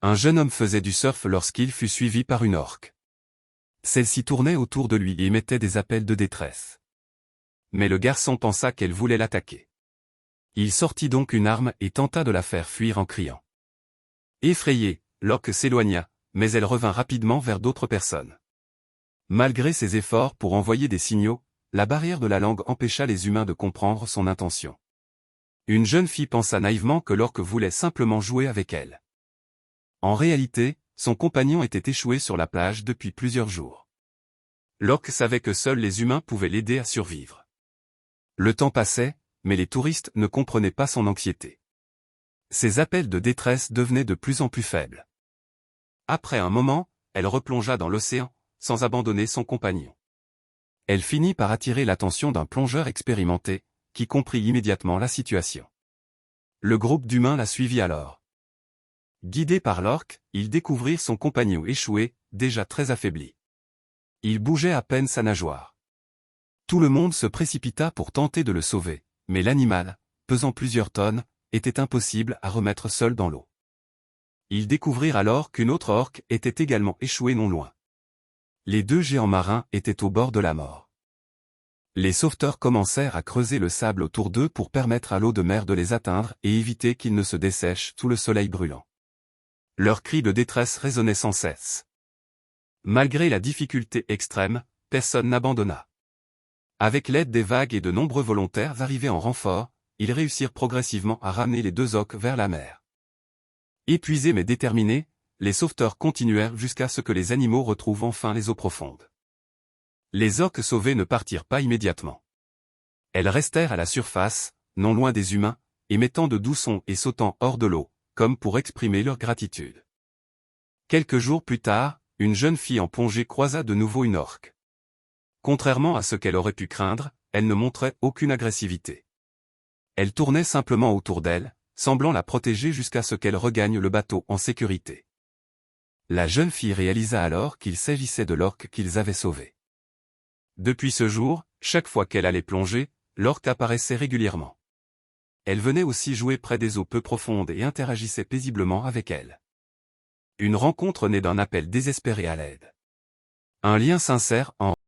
Un jeune homme faisait du surf lorsqu'il fut suivi par une orque. Celle-ci tournait autour de lui et émettait des appels de détresse. Mais le garçon pensa qu'elle voulait l'attaquer. Il sortit donc une arme et tenta de la faire fuir en criant. Effrayée, l'orque s'éloigna, mais elle revint rapidement vers d'autres personnes. Malgré ses efforts pour envoyer des signaux, la barrière de la langue empêcha les humains de comprendre son intention. Une jeune fille pensa naïvement que l'orque voulait simplement jouer avec elle. En réalité, son compagnon était échoué sur la plage depuis plusieurs jours. L'orque savait que seuls les humains pouvaient l'aider à survivre. Le temps passait, mais les touristes ne comprenaient pas son anxiété. Ses appels de détresse devenaient de plus en plus faibles. Après un moment, elle replongea dans l'océan, sans abandonner son compagnon. Elle finit par attirer l'attention d'un plongeur expérimenté, qui comprit immédiatement la situation. Le groupe d'humains la suivit alors. Guidés par l'orque, ils découvrirent son compagnon échoué, déjà très affaibli. Il bougeait à peine sa nageoire. Tout le monde se précipita pour tenter de le sauver, mais l'animal, pesant plusieurs tonnes, était impossible à remettre seul dans l'eau. Ils découvrirent alors qu'une autre orque était également échouée non loin. Les deux géants marins étaient au bord de la mort. Les sauveteurs commencèrent à creuser le sable autour d'eux pour permettre à l'eau de mer de les atteindre et éviter qu'ils ne se dessèchent sous le soleil brûlant. Leurs cris de détresse résonnaient sans cesse. Malgré la difficulté extrême, personne n'abandonna. Avec l'aide des vagues et de nombreux volontaires arrivés en renfort, ils réussirent progressivement à ramener les deux orques vers la mer. Épuisés mais déterminés, les sauveteurs continuèrent jusqu'à ce que les animaux retrouvent enfin les eaux profondes. Les orques sauvées ne partirent pas immédiatement. Elles restèrent à la surface, non loin des humains, émettant de doux sons et sautant hors de l'eau, comme pour exprimer leur gratitude. Quelques jours plus tard, une jeune fille en plongée croisa de nouveau une orque. Contrairement à ce qu'elle aurait pu craindre, elle ne montrait aucune agressivité. Elle tournait simplement autour d'elle, semblant la protéger jusqu'à ce qu'elle regagne le bateau en sécurité. La jeune fille réalisa alors qu'il s'agissait de l'orque qu'ils avaient sauvée. Depuis ce jour, chaque fois qu'elle allait plonger, l'orque apparaissait régulièrement. Elle venait aussi jouer près des eaux peu profondes et interagissait paisiblement avec elle. Une rencontre née d'un appel désespéré à l'aide. Un lien sincère en